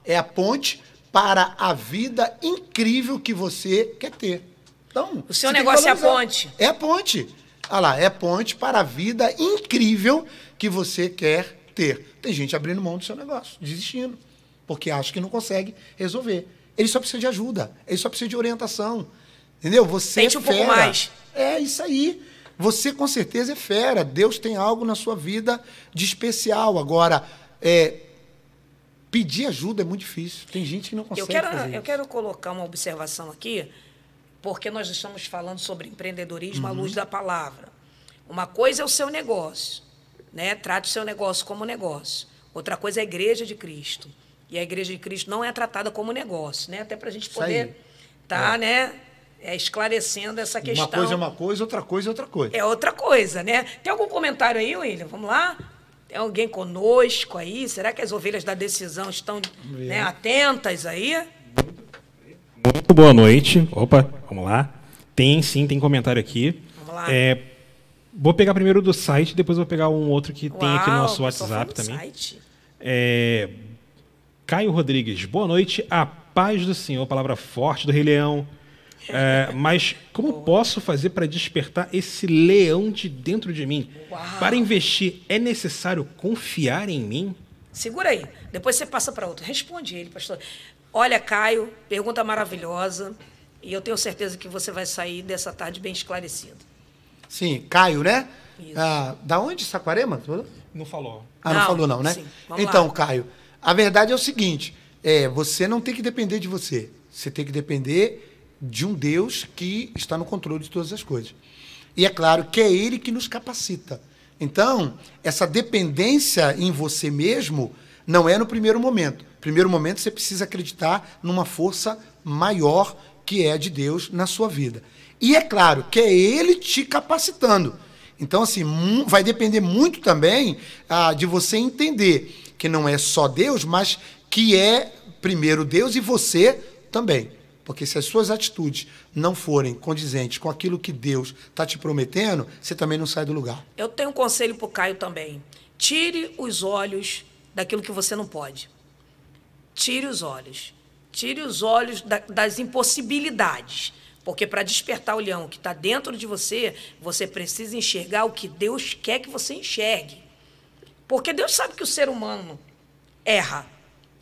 É a ponte para a vida incrível que você quer ter. Então, o seu negócio é a ponte? É a ponte. Olha lá, é a ponte para a vida incrível que você quer ter. Tem gente abrindo mão do seu negócio, desistindo, porque acha que não consegue resolver. Ele só precisa de ajuda, ele só precisa de orientação. Entendeu? Você Tente um pouco mais. É isso aí. Você com certeza é fera. Deus tem algo na sua vida de especial. Agora, pedir ajuda é muito difícil. Tem gente que não consegue fazer isso. Eu quero colocar uma observação aqui, porque nós estamos falando sobre empreendedorismo à luz da palavra. Uma coisa é o seu negócio, né? Trate o seu negócio como negócio. Outra coisa é a Igreja de Cristo. E a Igreja de Cristo não é tratada como negócio, né? Até para a gente poder estar, né, esclarecendo essa questão. Uma coisa é uma coisa, outra coisa é outra coisa. É outra coisa, né? Tem algum comentário aí, William? Vamos lá? Tem alguém conosco aí? Será que as ovelhas da decisão estão, né, atentas aí? Muito boa noite. Opa, vamos lá. Tem comentário aqui. Vamos lá. Vou pegar primeiro do site, depois vou pegar um outro que tem aqui no nosso WhatsApp também. Site. Caio Rodrigues, boa noite. A paz do Senhor, palavra forte do Rei Leão. Mas como posso fazer para despertar esse leão de dentro de mim? Uau. Para investir, é necessário confiar em mim? Segura aí, depois você passa para outro. Responde ele, pastor. Olha, Caio, pergunta maravilhosa. E eu tenho certeza que você vai sair dessa tarde bem esclarecido. Sim, Caio, né? Isso. Da onde? Saquarema? Não falou. Não falou não, né? Sim, vamos então, lá. Caio, a verdade é o seguinte, você não tem que depender de você. Você tem que depender de um Deus que está no controle de todas as coisas. E é claro que é Ele que nos capacita. Então, essa dependência em você mesmo não é no primeiro momento. No primeiro momento, você precisa acreditar numa força maior que é de Deus na sua vida. E é claro que é Ele te capacitando. Então, assim, vai depender muito também de você entender que não é só Deus, mas que é primeiro Deus e você também. Porque se as suas atitudes não forem condizentes com aquilo que Deus está te prometendo, você também não sai do lugar. Eu tenho um conselho para o Caio também. Tire os olhos daquilo que você não pode. Tire os olhos. tire os olhos das impossibilidades. Porque para despertar o leão que está dentro de você, você precisa enxergar o que Deus quer que você enxergue. Porque Deus sabe que o ser humano erra.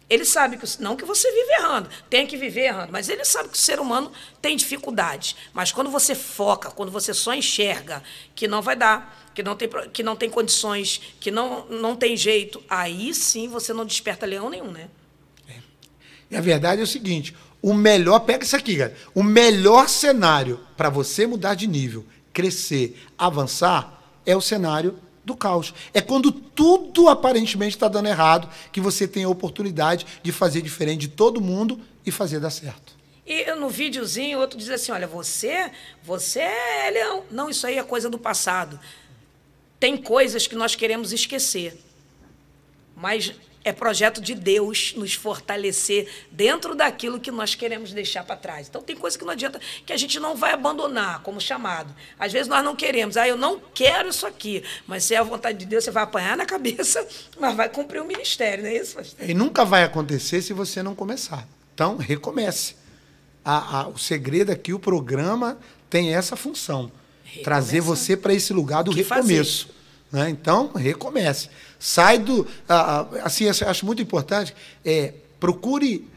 Ele sabe que, não que você vive errando, tem que viver errando, mas ele sabe que o ser humano tem dificuldades. Mas quando você foca, quando você só enxerga que não vai dar, que não tem condições, que não tem jeito, aí sim você não desperta leão nenhum, né? E a verdade é o seguinte, pega isso aqui, cara, o melhor cenário para você mudar de nível, crescer, avançar, é o cenário do caos. É quando tudo aparentemente está dando errado que você tem a oportunidade de fazer diferente de todo mundo e fazer dar certo. E no videozinho, outro diz assim, olha, você é leão. Não, isso aí é coisa do passado. Tem coisas que nós queremos esquecer, mas é projeto de Deus nos fortalecer dentro daquilo que nós queremos deixar para trás. Então, tem coisa que não adianta, que a gente não vai abandonar como chamado. Às vezes, nós não queremos. Eu não quero isso aqui. Mas, se é a vontade de Deus, você vai apanhar na cabeça, mas vai cumprir o ministério, não é isso, pastor? E nunca vai acontecer se você não começar. Então, recomece. O segredo aqui, o programa tem essa função. Trazer você para esse lugar do recomeço. Né? Então, recomece. Sai do... assim, eu acho muito importante, procure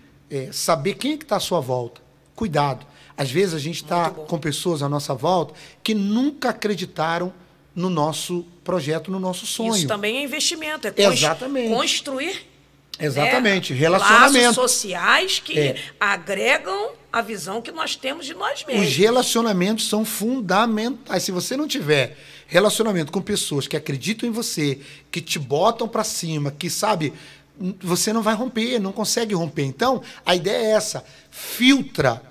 saber quem é que está à sua volta. Cuidado. Às vezes a gente está com pessoas à nossa volta que nunca acreditaram no nosso projeto, no nosso sonho. Isso também é investimento, Exatamente. Construir... Exatamente, relacionamento. Laços sociais que agregam a visão que nós temos de nós mesmos. Os relacionamentos são fundamentais. Se você não tiver relacionamento com pessoas que acreditam em você, que te botam para cima, que sabe, você não vai romper, não consegue romper. Então, a ideia é essa, filtra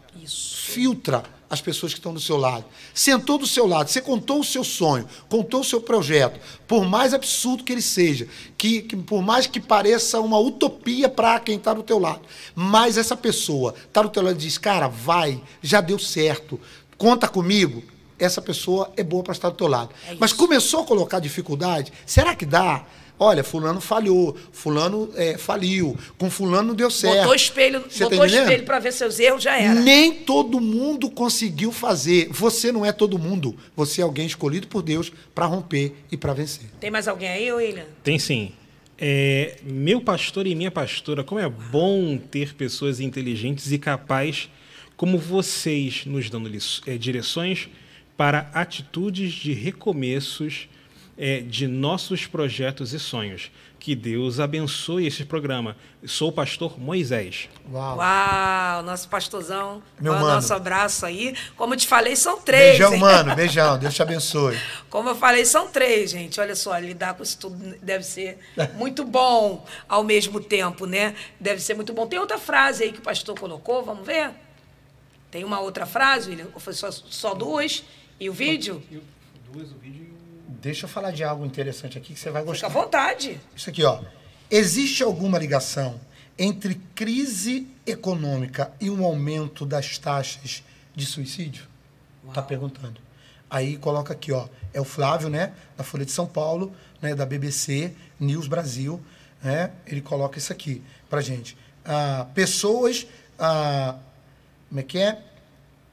as pessoas que estão do seu lado. Sentou do seu lado, você contou o seu sonho, contou o seu projeto, por mais absurdo que ele seja, que por mais que pareça uma utopia para quem está do teu lado, mas essa pessoa está do teu lado e diz, cara, vai, já deu certo, conta comigo, essa pessoa é boa para estar do teu lado. Mas começou a colocar dificuldade, será que dá? Olha, fulano falhou, fulano faliu, com fulano não deu certo. Botou espelho para ver seus erros, já era. Nem todo mundo conseguiu fazer. Você não é todo mundo. Você é alguém escolhido por Deus para romper e para vencer. Tem mais alguém aí, William? Tem sim. Meu pastor e minha pastora, como é bom ter pessoas inteligentes e capazes como vocês nos dando direções para atitudes de recomeços de nossos projetos e sonhos. Que Deus abençoe esse programa. Sou o pastor Moisés. Uau, nosso pastorzão. Meu mano. Nosso abraço aí. Como eu te falei, são 3. Beijão, hein? mano. Beijão. Deus te abençoe. Como eu falei, são 3, gente. Olha só, lidar com isso tudo deve ser muito bom ao mesmo tempo, né? Deve ser muito bom. Tem outra frase aí que o pastor colocou, vamos ver? Tem uma outra frase, William? Ou foi só 2? E o vídeo? 2, o vídeo. Deixa eu falar de algo interessante aqui que você vai gostar. Fica à vontade. Isso aqui, ó. Existe alguma ligação entre crise econômica e um aumento das taxas de suicídio? Tá perguntando. Aí coloca aqui, ó. É o Flávio, né? Da Folha de São Paulo, né? Da BBC News Brasil, né? Ele coloca isso aqui pra gente. Pessoas, como é que é?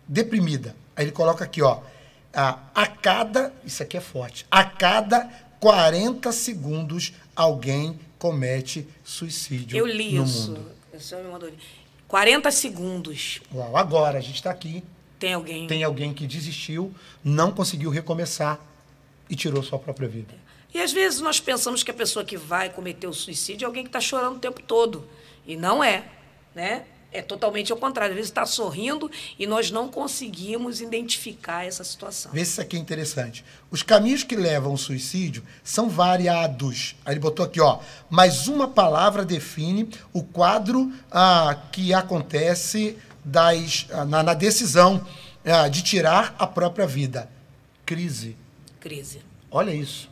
Deprimida. Aí ele coloca aqui, ó. Isso aqui é forte, a cada 40 segundos alguém comete suicídio Eu li no isso. mundo. O senhor me mandou. 40 segundos. Uau, agora a gente está aqui. Tem alguém. Tem alguém que desistiu, não conseguiu recomeçar e tirou sua própria vida. E às vezes nós pensamos que a pessoa que vai cometer o suicídio é alguém que está chorando o tempo todo. E não é, né? É totalmente ao contrário. Às vezes está sorrindo e nós não conseguimos identificar essa situação. Vê se isso aqui é interessante. Os caminhos que levam ao suicídio são variados. Aí ele botou aqui, ó. Mas uma palavra define o quadro que acontece na decisão de tirar a própria vida. Crise. Crise. Olha isso.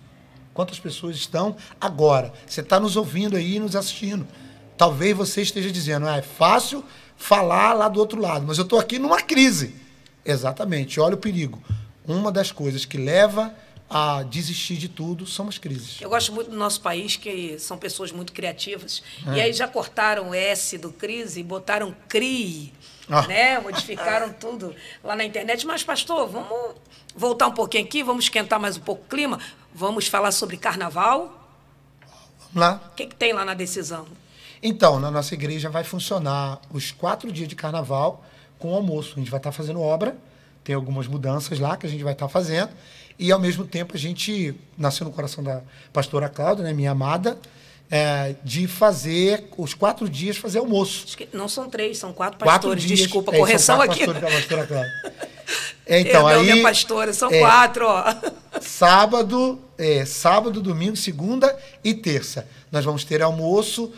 Quantas pessoas estão agora? Você está nos ouvindo aí, nos assistindo. Talvez você esteja dizendo, é fácil falar lá do outro lado, mas eu estou aqui numa crise. Exatamente, olha o perigo. Uma das coisas que leva a desistir de tudo são as crises. Eu gosto muito do nosso país, que são pessoas muito criativas. E aí já cortaram o S do crise e botaram CRI, né? Modificaram tudo lá na internet. Mas, pastor, vamos voltar um pouquinho aqui, vamos esquentar mais um pouco o clima. Vamos falar sobre carnaval. Vamos lá. O que tem lá na decisão? Então, na nossa igreja vai funcionar os 4 dias de carnaval com almoço. A gente vai estar fazendo obra, tem algumas mudanças lá que a gente vai estar fazendo. E, ao mesmo tempo, a gente nasceu no coração da pastora Cláudia, né, minha amada, de fazer os 4 dias fazer almoço. Acho que não são 3, são 4 pastores. 4 dias, desculpa, correção são 4 aqui. pastores da pastora Cláudia. Então, aí, minha pastora, são 4, ó. Sábado, domingo, segunda e terça. Nós vamos ter almoço.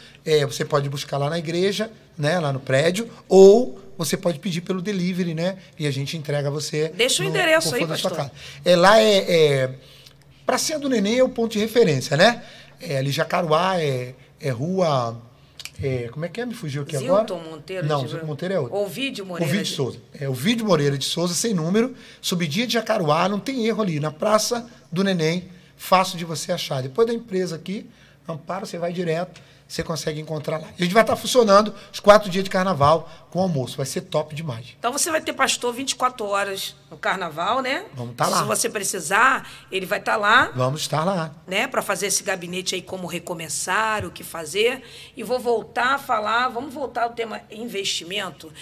Você pode buscar lá na igreja, né, lá no prédio, ou você pode pedir pelo delivery, né? E a gente entrega a você. Deixa o endereço aí, pastor. Lá Pracinha do Neném é o ponto de referência, né? Ali Jacaruá, rua... como é que é? Me fugiu aqui agora. Zilton Monteiro. Não, Zilton Monteiro é outro. Ovídio Moreira. Ovídio de Souza. Ovídio Moreira de Souza, sem número. Subidinha de Jacaruá, não tem erro ali. Na Praça do Neném, fácil de você achar. Depois da empresa aqui, Amparo, você vai direto, você consegue encontrar lá. A gente vai estar funcionando os 4 dias de carnaval com almoço. Vai ser top demais. Então você vai ter pastor 24 horas no carnaval, né? Vamos estar lá. Se você precisar, ele vai estar lá. Vamos estar lá. Né? Para fazer esse gabinete aí, como recomeçar, o que fazer. E vou voltar a falar, vamos voltar ao tema investimento.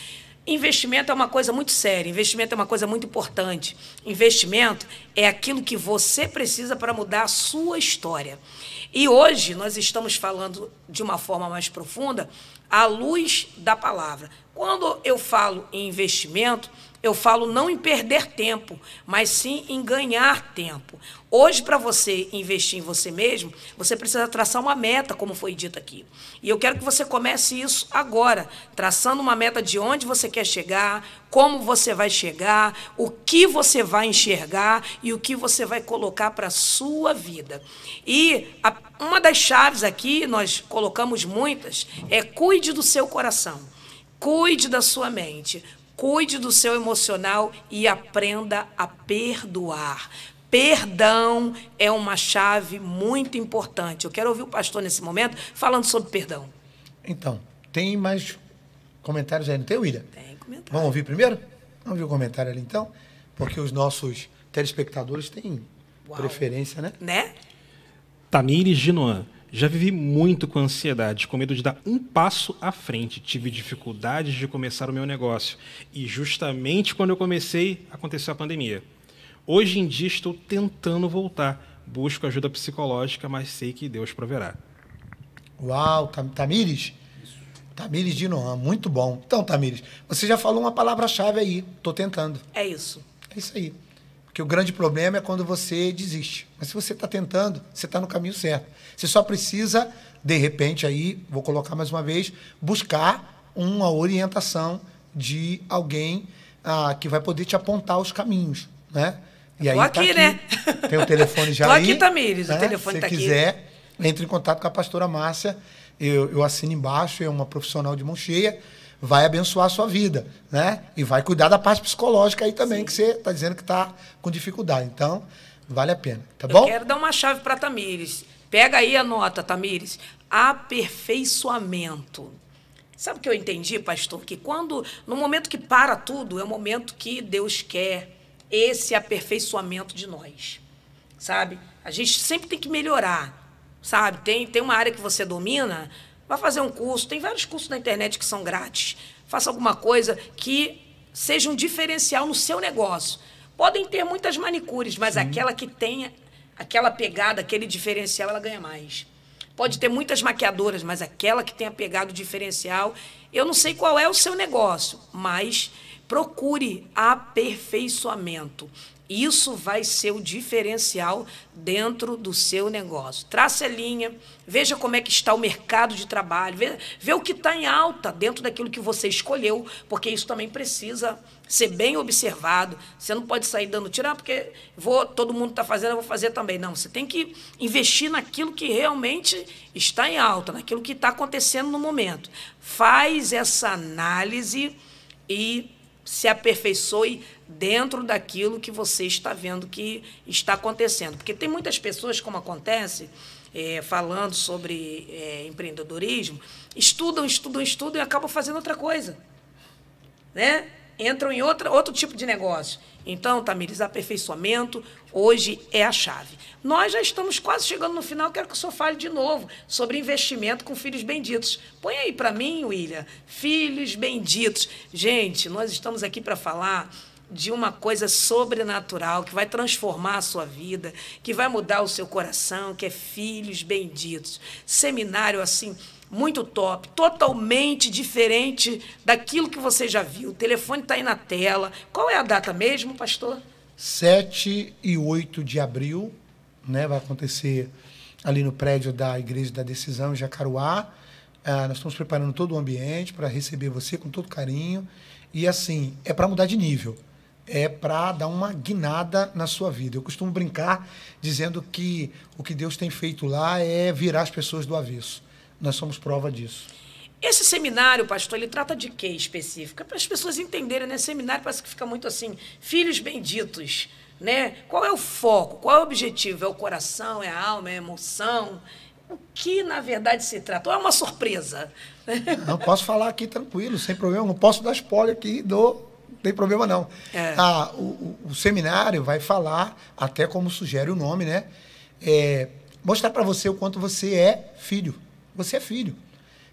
Investimento é uma coisa muito séria, investimento é uma coisa muito importante. Investimento é aquilo que você precisa para mudar a sua história. E hoje nós estamos falando de uma forma mais profunda à luz da palavra. Quando eu falo em investimento, eu falo não em perder tempo, mas sim em ganhar tempo. Hoje, para você investir em você mesmo, você precisa traçar uma meta, como foi dito aqui. E eu quero que você comece isso agora, traçando uma meta de onde você quer chegar, como você vai chegar, o que você vai enxergar e o que você vai colocar para a sua vida. E uma das chaves aqui, nós colocamos muitas, é cuide do seu coração, cuide da sua mente, cuide do seu emocional e aprenda a perdoar. Perdão é uma chave muito importante. Eu quero ouvir o pastor nesse momento falando sobre perdão. Então, tem mais comentários aí, não tem, William? Tem comentário. Vamos ouvir primeiro? Vamos ouvir o comentário ali, então? Porque os nossos telespectadores têm preferência, né? Né? Tamires Ginoan. Já vivi muito com ansiedade, com medo de dar um passo à frente. Tive dificuldades de começar o meu negócio. E justamente quando eu comecei, aconteceu a pandemia. Hoje em dia estou tentando voltar. Busco ajuda psicológica, mas sei que Deus proverá. Uau, Tamires? Tamires Ginoan, muito bom. Então, Tamires, você já falou uma palavra-chave aí. Estou tentando. É isso. É isso aí. Porque o grande problema é quando você desiste. Mas se você está tentando, você está no caminho certo. Você só precisa, de repente, aí, vou colocar mais uma vez, buscar uma orientação de alguém que vai poder te apontar os caminhos, né? E aí, tô aqui, né? Tem o telefone já tô aí. Tô aqui, Tamires, né? O telefone está aqui. Se quiser, entre em contato com a pastora Márcia. Eu assino embaixo, é uma profissional de mão cheia. Vai abençoar a sua vida, né? E vai cuidar da parte psicológica aí também, Sim. que você está dizendo que está com dificuldade. Então, vale a pena, tá bom? Eu quero dar uma chave para Tamires. Pega aí a nota, Tamires. Aperfeiçoamento. Sabe o que eu entendi, pastor? Que no momento que para tudo, é o momento que Deus quer esse aperfeiçoamento de nós, sabe? A gente sempre tem que melhorar, sabe? Tem uma área que você domina, vai fazer um curso, tem vários cursos na internet que são grátis. Faça alguma coisa que seja um diferencial no seu negócio. Podem ter muitas manicures, mas Sim. aquela que tenha aquela pegada, aquele diferencial, ela ganha mais. Pode ter muitas maquiadoras, mas aquela que tenha pegado o diferencial, eu não sei qual é o seu negócio, mas procure aperfeiçoamento. Isso vai ser o diferencial dentro do seu negócio. Trace a linha, veja como é que está o mercado de trabalho, vê o que está em alta dentro daquilo que você escolheu, porque isso também precisa ser bem observado. Você não pode sair dando tiro, porque todo mundo está fazendo, eu vou fazer também. Não, você tem que investir naquilo que realmente está em alta, naquilo que está acontecendo no momento. Faz essa análise e se aperfeiçoe dentro daquilo que você está vendo que está acontecendo. Porque tem muitas pessoas, como acontece, falando sobre empreendedorismo, estudam e acabam fazendo outra coisa, né? Entram em outro tipo de negócio. Então, Tamires, aperfeiçoamento hoje é a chave. Nós já estamos quase chegando no final, quero que o senhor fale de novo sobre investimento com filhos benditos. Põe aí para mim, William, filhos benditos. Gente, nós estamos aqui para falar de uma coisa sobrenatural que vai transformar a sua vida, que vai mudar o seu coração, que é filhos benditos. Seminário, assim, muito top, totalmente diferente daquilo que você já viu. O telefone está aí na tela. Qual é a data mesmo, pastor? 7 e 8 de abril, né? Vai acontecer ali no prédio da Igreja da Decisão, em Jacaruá. Nós estamos preparando todo o ambiente para receber você com todo carinho. E, assim, é para mudar de nível. É para dar uma guinada na sua vida. Eu costumo brincar dizendo que o que Deus tem feito lá é virar as pessoas do avesso. Nós somos prova disso. Esse seminário, pastor, ele trata de quê específico? É para as pessoas entenderem, né? Seminário parece que fica muito assim, filhos benditos, né? Qual é o foco? Qual é o objetivo? É o coração? É a alma? É a emoção? O que, na verdade, se trata? Ou é uma surpresa? Não posso falar aqui tranquilo, sem problema. Não posso dar spoiler aqui, não tem problema não. O seminário vai falar, até como sugere o nome, né? Mostrar para você o quanto você é filho. Você é filho.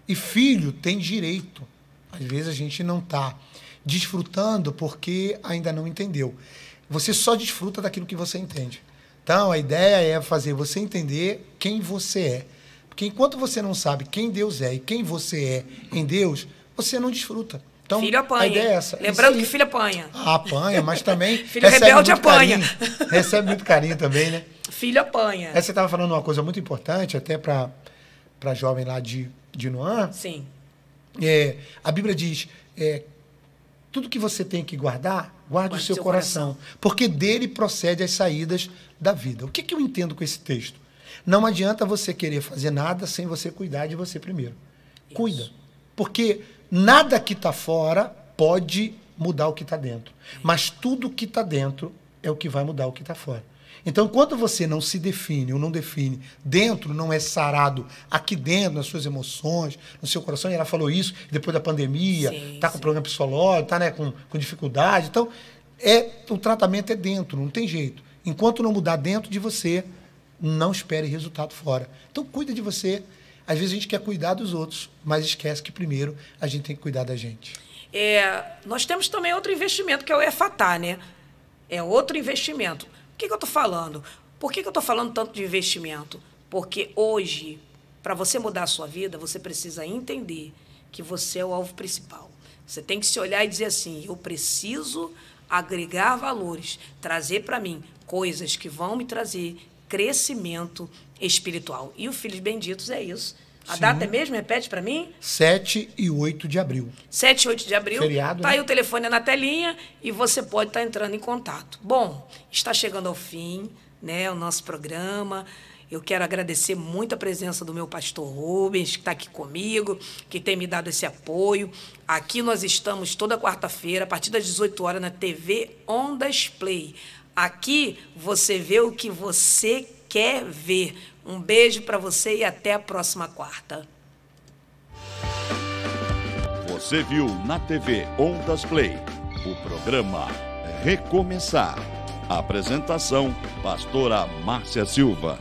E filho tem direito. Às vezes a gente não está desfrutando porque ainda não entendeu. Você só desfruta daquilo que você entende. Então, a ideia é fazer você entender quem você é. Porque enquanto você não sabe quem Deus é e quem você é em Deus, você não desfruta. Então, filho apanha. A ideia é essa. Lembrando que filho apanha. Apanha, mas também filho rebelde apanha. Recebe muito carinho também, né? Filho apanha. Você estava falando uma coisa muito importante, até para a jovem lá de Noã. Sim. A Bíblia diz, tudo que você tem que guarde o seu coração, porque dele procede as saídas da vida. O que eu entendo com esse texto? Não adianta você querer fazer nada sem você cuidar de você primeiro. Isso. Cuida. Porque nada que está fora pode mudar o que está dentro. Mas tudo que está dentro é o que vai mudar o que está fora. Então, enquanto você não se define ou não define, dentro não é sarado, aqui dentro, nas suas emoções, no seu coração, e ela falou isso depois da pandemia, está com problema psicológico, está, né, com dificuldade. Então, o tratamento é dentro, não tem jeito. Enquanto não mudar dentro de você, não espere resultado fora. Então, cuida de você. Às vezes a gente quer cuidar dos outros, mas esquece que primeiro a gente tem que cuidar da gente. Nós temos também outro investimento, que é o EFATá, né? É outro investimento. O que eu estou falando? Por que eu estou falando tanto de investimento? Porque hoje, para você mudar a sua vida, você precisa entender que você é o alvo principal. Você tem que se olhar e dizer assim, eu preciso agregar valores, trazer para mim coisas que vão me trazer crescimento espiritual. E o Filhos Benditos é isso. A data é mesmo? Repete para mim. 7 e 8 de abril. 7 e 8 de abril. Feriado, tá, né? Aí o telefone na telinha e você pode estar entrando em contato. Bom, está chegando ao fim, né, o nosso programa. Eu quero agradecer muito a presença do meu pastor Rubens, que está aqui comigo, que tem me dado esse apoio. Aqui nós estamos toda quarta-feira, a partir das 18 horas, na TV Ondas Play. Aqui você vê o que você quer ver. Um beijo para você e até a próxima quarta. Você viu na TV Ondas Play o programa Recomeçar. Apresentação, pastora Márcia Silva.